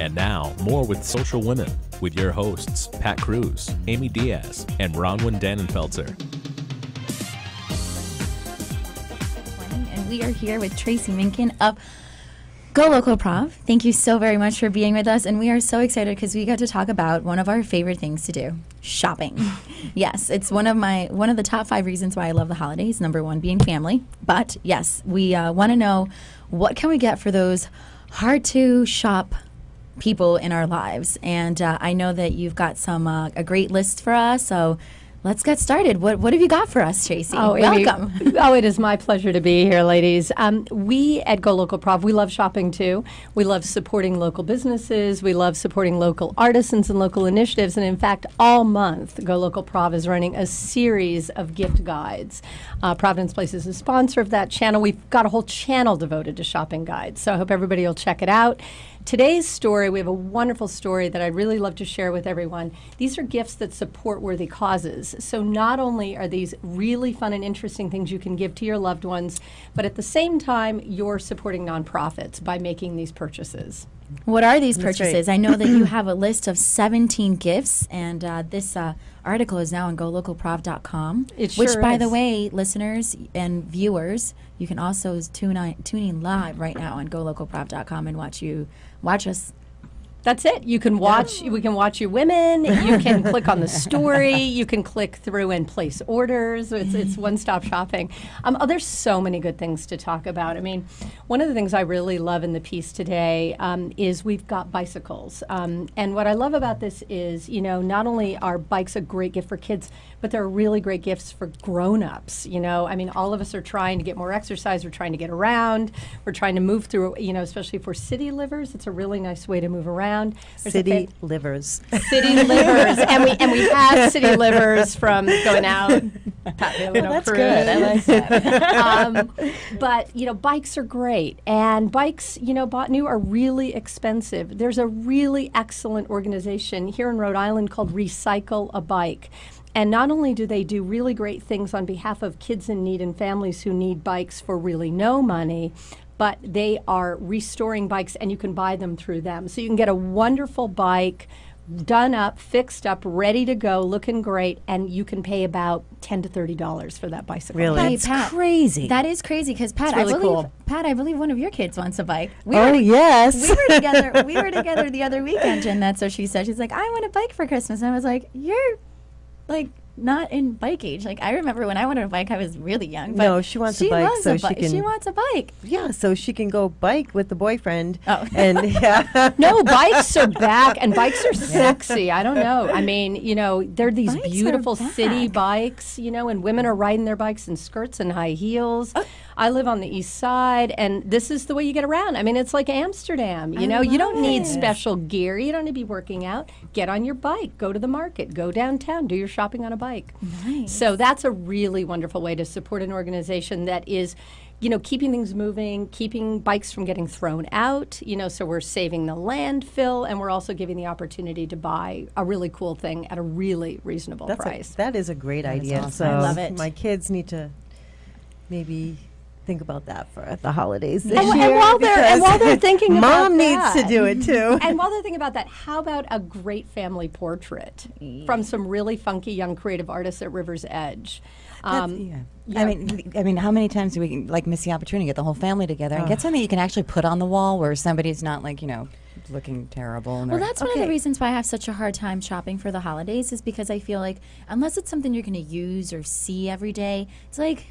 And now, more with Social Women, with your hosts, Pat Cruz, Amy Diaz, and Bronwyn Dannenfelser. And we are here with Tracey Minkin of Go Local Prov. Thank you so very much for being with us, and we are so excited because we got to talk about one of our favorite things to do, shopping. Yes, it's one of the top 5 reasons why I love the holidays. Number 1 being family, but yes, we want to know what can we get for those hard to shop people in our lives, and I know that you've got some a great list for us, so let's get started. What have you got for us, Tracey? Oh, welcome. Amy, it is my pleasure to be here, ladies. We at Go Local Prov, we love shopping too. We love supporting local businesses. We love supporting local artisans and local initiatives. And in fact, all month, Go Local Prov is running a series of gift guides. Providence Place is a sponsor of that channel. We've got a whole channel devoted to shopping guides. So I hope everybody will check it out. Today's story, we have a wonderful story that I'd really love to share with everyone. These are gifts that support worthy causes. So not only are these really fun and interesting things you can give to your loved ones, but at the same time, you're supporting nonprofits by making these purchases. What are these purchases? I know that you have a list of 17 gifts, and this article is now on golocalprov.com. It sure which, by is. the way, listeners and viewers, you can also tune in live right now on golocalprov.com and watch us. That's it. You can watch. We can watch you women. You can click on the story. You can click through and place orders. It's one-stop shopping. There's so many good things to talk about. I mean, one of the things I really love in the piece today is we've got bicycles. And what I love about this is, not only are bikes a great gift for kids, but they're really great gifts for grown-ups. I mean, all of us are trying to get more exercise. We're trying to get around. We're trying to move through. Especially for city livers, it's a really nice way to move around. City livers. City livers, and we have city livers from going out. Pat Paolino Cruz. Good. I like that. But bikes are great, and bikes, bought new, are really expensive. There's a really excellent organization here in Rhode Island called Recycle a Bike. And not only do they do really great things on behalf of kids in need and families who need bikes for really no money, but they are restoring bikes, and you can buy them through them. So you can get a wonderful bike done up, fixed up, ready to go, looking great, and you can pay about $10 to $30 for that bicycle. Really? Hey, Pat, crazy. That is crazy because Pat, It's really cool. Pat, I believe one of your kids wants a bike. Yes. We were together. We were together the other weekend, and that's what she said. She's like, I want a bike for Christmas, and I was like, you're like not in bike age. Like, I remember when I wanted a bike, I was really young. But No, she wants a bike so she can. She wants a bike. Yeah, so she can go bike with the boyfriend. Oh. And yeah. No, bikes are back, and bikes are sexy. I don't know. I mean, they're these Bikes are beautiful city back. bikes, and women are riding their bikes in skirts and high heels. I live on the east side, and this is the way you get around. I mean, it's like Amsterdam. You don't need special gear. You don't need to be working out. Get on your bike. Go to the market. Go downtown. Do your shopping on a bike. Nice. So that's a really wonderful way to support an organization that is, keeping things moving, keeping bikes from getting thrown out, so we're saving the landfill, and we're also giving the opportunity to buy a really cool thing at a really reasonable price. That is a great idea. awesome. So I love it. My kids need to maybe think about that for the holidays this And year. while they're thinking about Mom needs that, to do it too. And while they're thinking about that, how about a great family portrait from some really funky young creative artists at River's Edge? I mean, how many times do we miss the opportunity to get the whole family together and get something you can actually put on the wall where somebody's not looking terrible? And Well, that's one of the reasons why I have such a hard time shopping for the holidays, is because I feel like unless it's something you're going to use or see every day, it's like,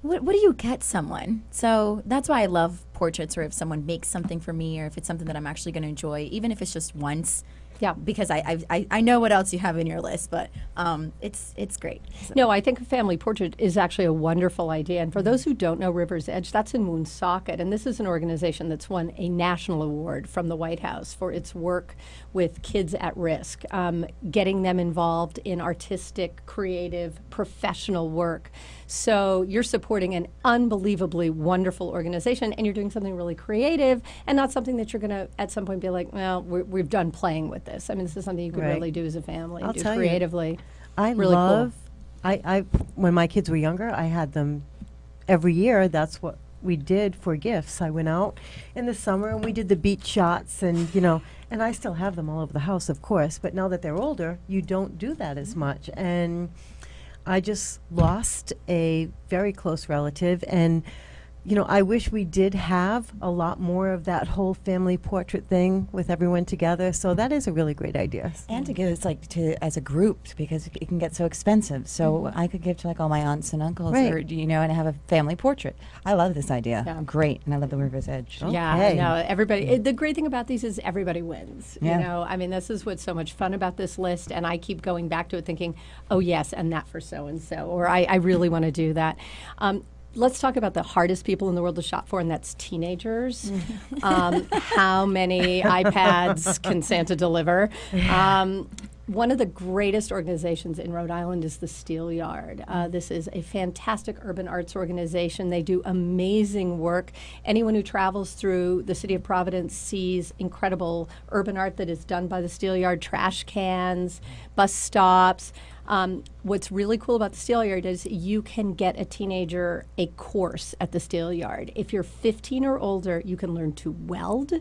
what do you get someone? So that's why I love portraits, or if someone makes something for me, or if it's something that I'm actually going to enjoy, even if it's just once. Yeah. Because I know what else you have in your list, but it's great. So. No, I think a family portrait is actually a wonderful idea. And for those who don't know River's Edge, that's in Woonsocket. And this is an organization that's won a national award from the White House for its work with kids at risk, getting them involved in artistic, creative, professional work. So you're supporting an unbelievably wonderful organization, and you're doing something really creative, and not something that you're going to at some point be like, well, we've done playing with this. I mean, this is something you could really do as a family, I'll do tell you, creatively. I really love, cool. I when my kids were younger, I had them every year. That's what we did for gifts. I went out in the summer and we did the beach shots, and and I still have them all over the house, of course, but now that they're older, you don't do that as much. And I just lost a very close relative, and I wish we did have a lot more of that whole family portrait thing with everyone together. So that is a really great idea. And to give to as a group, because it can get so expensive. So I could give to like all my aunts and uncles, Right. or and have a family portrait. I love this idea. Yeah. Great, and I love the River's Edge. Yeah, Okay. no, everybody. The great thing about these is everybody wins. Yeah. I mean, this is what's so much fun about this list, and I keep going back to it, thinking, oh yes, and that for so and so, or I really want to do that. Let's talk about the hardest people in the world to shop for, and that's teenagers. How many iPads can Santa deliver? One of the greatest organizations in Rhode Island is the Steel Yard. This is a fantastic urban arts organization. They do amazing work. Anyone who travels through the city of Providence sees incredible urban art that is done by the Steel Yard, trash cans, bus stops. What's really cool about the Steel Yard is you can get a teenager a course at the Steel Yard. If you're 15 or older, you can learn to weld,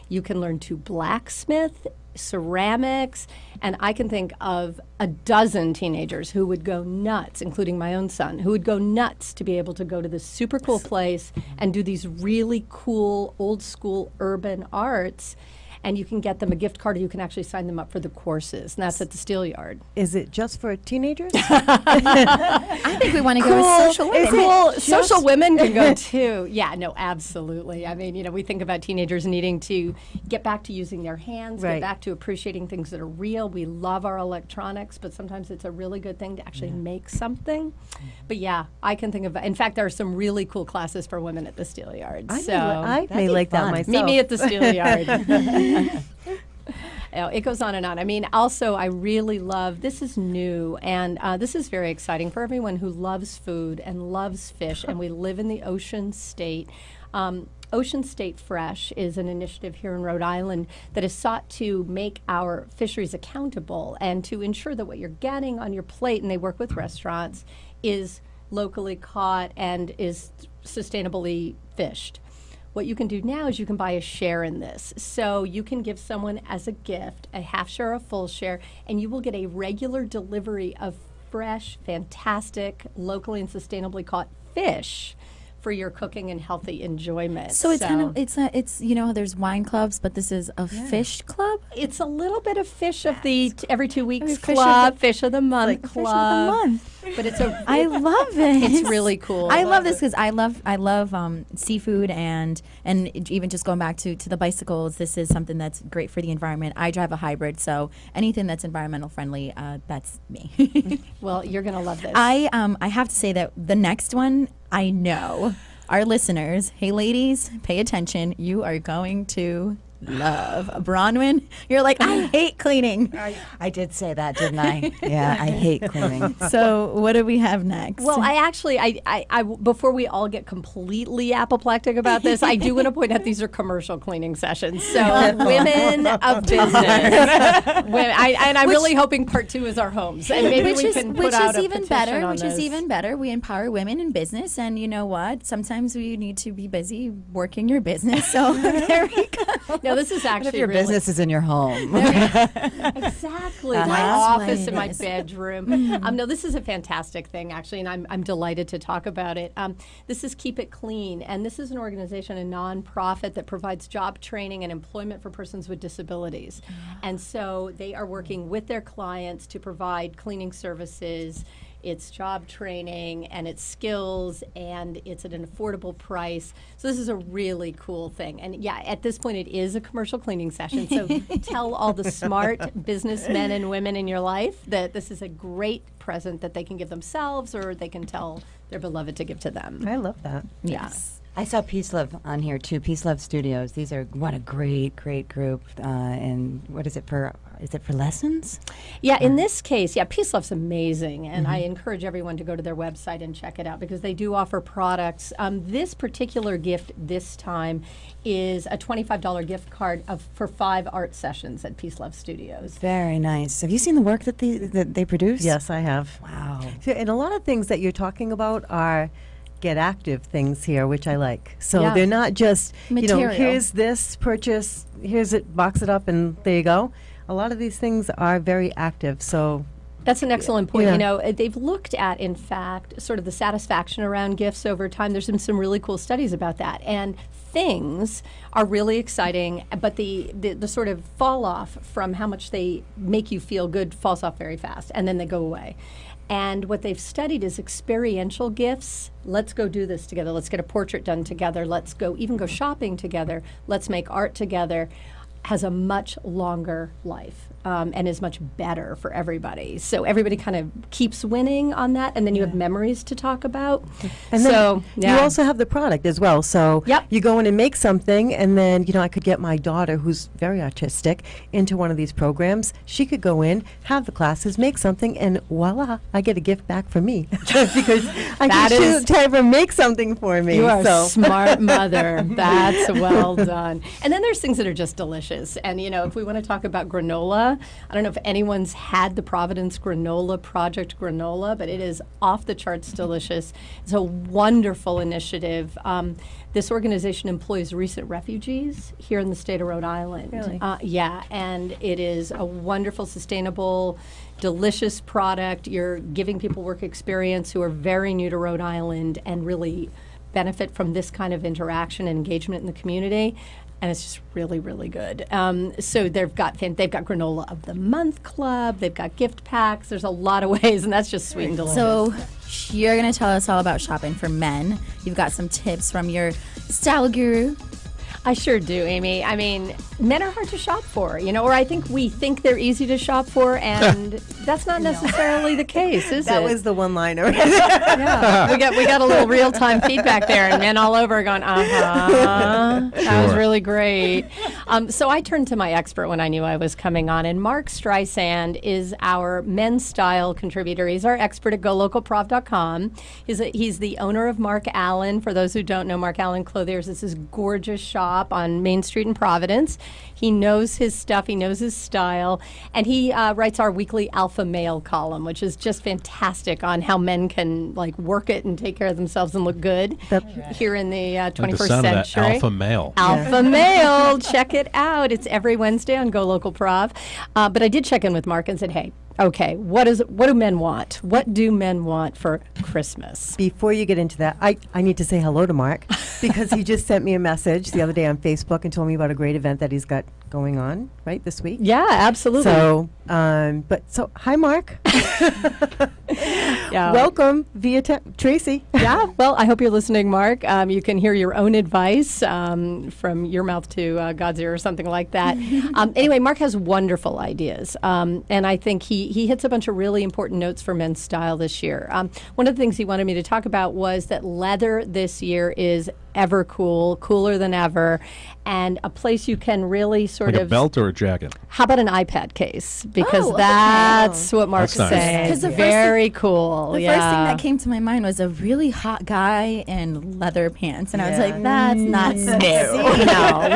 you can learn to blacksmith, ceramics, and I can think of a dozen teenagers who would go nuts, including my own son, who would go nuts to be able to go to this super cool place and do these really cool old school urban arts. And you can get them a gift card, or you can actually sign them up for the courses, and that's at the Steel Yard. Is it just for teenagers? I think we want to go with social women. Cool. Social women can go too. Yeah, no, absolutely. I mean, we think about teenagers needing to get back to using their hands, Right. get back to appreciating things that are real. We love our electronics, but sometimes it's a really good thing to actually make something. But yeah, I can think of, in fact, there are some really cool classes for women at the Steel Yard. I may be like that fun. myself. Meet me at the Steel Yard. It goes on and on. I mean, also, I really love, this is new, and this is very exciting for everyone who loves food and loves fish, and we live in the Ocean State. Ocean State Fresh is an initiative here in Rhode Island that is sought to make our fisheries accountable and to ensure that what you're getting on your plate, and they work with restaurants, is locally caught and is sustainably fished. What you can do now is you can buy a share in this. So you can give someone as a gift a half share or a full share, and you will get a regular delivery of fresh, fantastic, locally and sustainably caught fish for your cooking and healthy enjoyment. So it's kind of it's there's wine clubs, but this is a fish club. It's a little bit of fish of the every 2 weeks Fish of club, the- fish of the month club. Fish of the month. But it's a I love it. It's really cool. I love this because I love seafood and even just going back to the bicycles. This is something that's great for the environment. I drive a hybrid, so anything that's environmental friendly, that's me. Well, you're gonna love this. I have to say that the next one, I know our listeners. Hey, ladies, pay attention. You are going to love Bronwyn. You're like, I hate cleaning. I did say that, didn't I? Yeah, I hate cleaning. So what do we have next? Well, I actually, I before we all get completely apoplectic about this, I do want to point out these are commercial cleaning sessions. So women of business. I'm really hoping part 2 is our homes, and maybe we can put out a even petition better. on Which this. is even better. We empower women in business, and you know what? Sometimes we need to be busy working your business. So there we go. No, this is What actually if your really, business is in your home? Exactly. My That's office what and it my is. bedroom. No, this is a fantastic thing, actually, and I'm delighted to talk about it. This is Keep It Clean, and this is an organization, a nonprofit that provides job training and employment for persons with disabilities. And so they are working with their clients to provide cleaning services. It's job training and it's skills and it's at an affordable price. So this is a really cool thing. And yeah, at this point it is a commercial cleaning session. So tell all the smart businessmen and women in your life that this is a great present that they can give themselves or they can tell their beloved to give to them. I love that. Yes. I saw Peace Love on here too. Peace Love Studios. These are what a great group. And what is it for? Is it for lessons? Yeah, in this case, yeah, Peace Love's amazing, and I encourage everyone to go to their website and check it out because they do offer products. This particular gift this time is a $25 gift card for 5 art sessions at Peace Love Studios. Very nice. Have you seen the work that they produce? Yes, I have. Wow. So, and a lot of things that you're talking about are get active things here, which I like. So Yeah. they're not just, Material. here's this purchase, here's it, box it up, and there you go. A lot of these things are very active. So That's an excellent point. Yeah. They've looked at, in fact, sort of the satisfaction around gifts over time. There's been some really cool studies about that. And things are really exciting, but the sort of fall off from how much they make you feel good falls off very fast, and then they go away. And what they've studied is experiential gifts. Let's go do this together. Let's get a portrait done together. Let's go shopping together. Let's make art together. Has a much longer life and is much better for everybody. So everybody kind of keeps winning on that, and then you have memories to talk about. And so then you also have the product as well. So Yep. you go in and make something, and then, I could get my daughter, who's very artistic, into one of these programs. She could go in, have the classes, make something, and voila, I get a gift back from me. Because I That can is- have her make something for me. You are so. a smart mother. That's well done. And then there's things that are just delicious. And, if we want to talk about granola, I don't know if anyone's had the Providence Granola Project granola, but it is off the charts delicious. It's a wonderful initiative. This organization employs recent refugees here in the state of Rhode Island. Really? Yeah, and it is a wonderful, sustainable, delicious product. You're giving people work experience who are very new to Rhode Island and really benefit from this kind of interaction and engagement in the community. And it's just really, really good. So they've got Granola of the Month Club. They've got gift packs. There's a lot of ways, and that's just sweet and delicious. So you're going to tell us all about shopping for men. You've got some tips from your style guru. I sure do, Amy. I mean, men are hard to shop for, or I think we think they're easy to shop for, and that's not necessarily the case, is That it? was the one-liner. Yeah, we got a little real-time feedback there, and men all over going, that was really great. So I turned to my expert when I knew I was coming on, and Mark Streisand is our men's style contributor. He's our expert at golocalprov.com. He's the owner of Mark Allen. For those who don't know, Mark Allen Clothiers is this gorgeous shop on Main Street in Providence. He knows his stuff. He knows his style. And he writes our weekly Alpha Male column, which is just fantastic on how men can work it and take care of themselves and look good here in the 21st the sound of century. that alpha male. Alpha Male. Check it out. It's every Wednesday on Go Local Prov. But I did check in with Mark and said, hey, okay, what do men want? What do men want for Christmas? Before you get into that, I need to say hello to Mark because he just sent me a message the other day on Facebook and told me about a great event that he's got going on right this week. Yeah, absolutely. So, hi, Mark. Yeah. Welcome via Tracy. Yeah, well, I hope you're listening, Mark. You can hear your own advice from your mouth to God's ear or something like that. Anyway, Mark has wonderful ideas, and I think he hits a bunch of really important notes for men's style this year. One of the things he wanted me to talk about was that leather this year is ever cool, cooler than ever, and a place you can really sort Like of... a belt or a jacket? How about an iPad case? Because Oh, okay. that's what Mark's That's nice. saying. 'Cause the first Very cool. The first thing that came to my mind was a really hot guy in leather pants, and I was Yeah. like, "That's not new." No,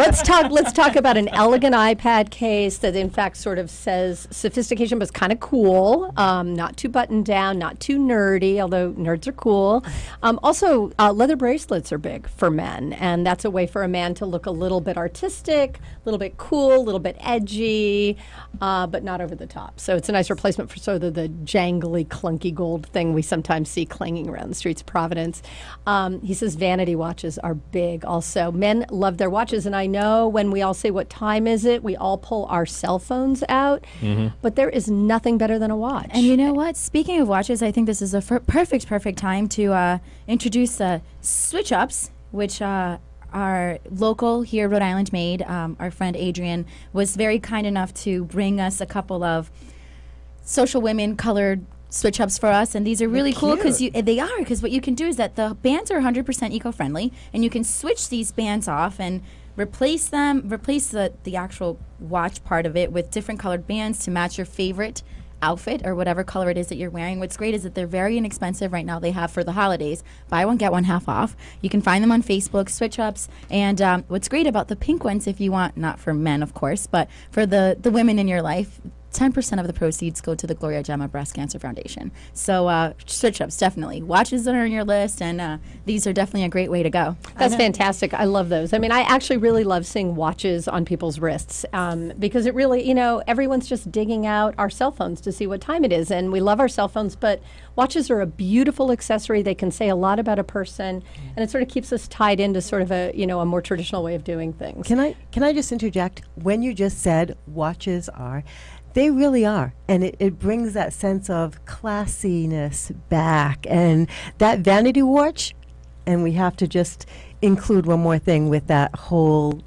let's talk about an elegant iPad case that in fact sort of says sophistication, but it's kind of cool. Not too buttoned down, not too nerdy, although nerds are cool. Also, leather bracelets are big for men, and that's a way for a man to look a little bit artistic, a little bit cool, a little bit edgy, but not over the top. So it's a nice replacement for sort of the jangly, clunky gold thing we sometimes see clanging around the streets of Providence. He says vanity watches are big also. Men love their watches, and I know when we all say, what time is it, we all pull our cell phones out, but there is nothing better than a watch. And you know what? Speaking of watches, I think this is a perfect time to introduce Switch Ups, which are local here, Rhode Island made. Our friend Adrian was very kind enough to bring us a couple of social women colored switch ups for us, and these are really cool because what you can do is that the bands are 100% eco-friendly, and you can switch these bands off and replace the actual watch part of it with different colored bands to match your favorite outfit or whatever color it is that you're wearing. What's great is that they're very inexpensive right now. They have for the holidays, buy one, get one half off. You can find them on Facebook, Switch Ups. And what's great about the pink ones, if you want, not for men, of course, but for the women in your life, 10% of the proceeds go to the Gloria Gemma Breast Cancer Foundation. So switch ups, definitely. Watches that are on your list, and these are definitely a great way to go. That's fantastic. I love those. I mean, I actually really love seeing watches on people's wrists because it really, everyone's just digging out our cell phones to see what time it is. And we love our cell phones, but watches are a beautiful accessory. They can say a lot about a person, and it sort of keeps us tied into sort of a more traditional way of doing things. Can I just interject? When you just said watches are, they really are. And it brings that sense of classiness back. And that vanity watch, and we have to just include one more thing with that whole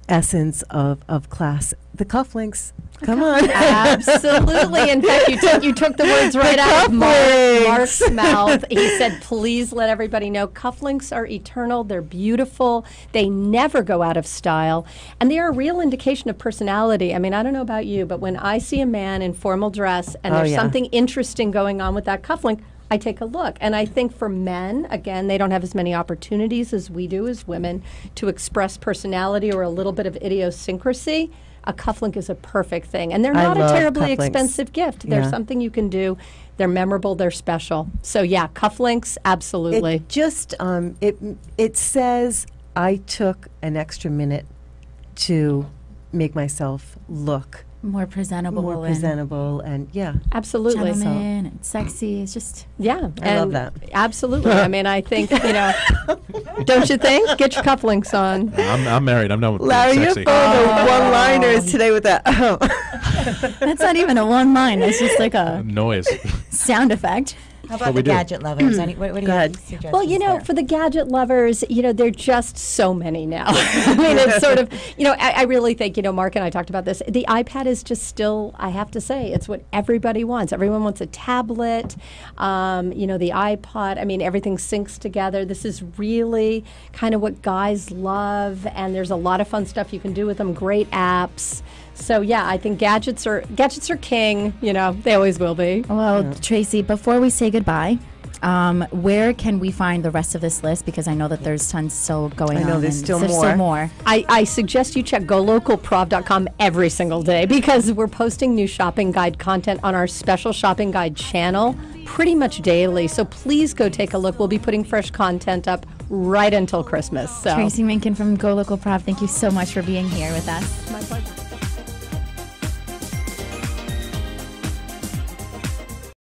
essence of class. The cufflinks. Come on. Absolutely. In fact, you took the words right out of Mark's mouth. He said, please let everybody know cufflinks are eternal. They're beautiful. They never go out of style. And they are a real indication of personality. I mean, I don't know about you, but when I see a man in formal dress and there's something interesting going on with that cufflink, I take a look. And I think for men, again, they don't have as many opportunities as we do as women to express personality or a little bit of idiosyncrasy. A cufflink is a perfect thing. And they're not a terribly expensive gift. They're something you can do. They're memorable. They're special. So, yeah, cufflinks, absolutely. It just, it says I took an extra minute to make myself look more presentable. And absolutely. Gentleman and sexy. It's just... Yeah. I love that. Absolutely. I mean, I think, don't you think? Get your cufflinks on. I'm married. I'm not Larry, you're sexy. full of one-liners today with that. That's not even a one line. It's just like a noise. sound effect. How about the gadget lovers? What do you suggest? Well, for the gadget lovers, there are just so many now. I mean, it's sort of, I really think, Mark and I talked about this. The iPad is just still, I have to say, it's what everybody wants. Everyone wants a tablet, the iPod. I mean, everything syncs together. This is really kind of what guys love, and there's a lot of fun stuff you can do with them, great apps. So, yeah, I think gadgets are king. They always will be. Well, Tracey, before we say goodbye, where can we find the rest of this list? Because I know that there's tons still going on. I know there's still more. I suggest you check golocalprov.com every single day because we're posting new shopping guide content on our special shopping guide channel pretty much daily. So please go take a look. We'll be putting fresh content up right until Christmas. So. Tracey Minkin from Go Local Prov, thank you so much for being here with us. My pleasure.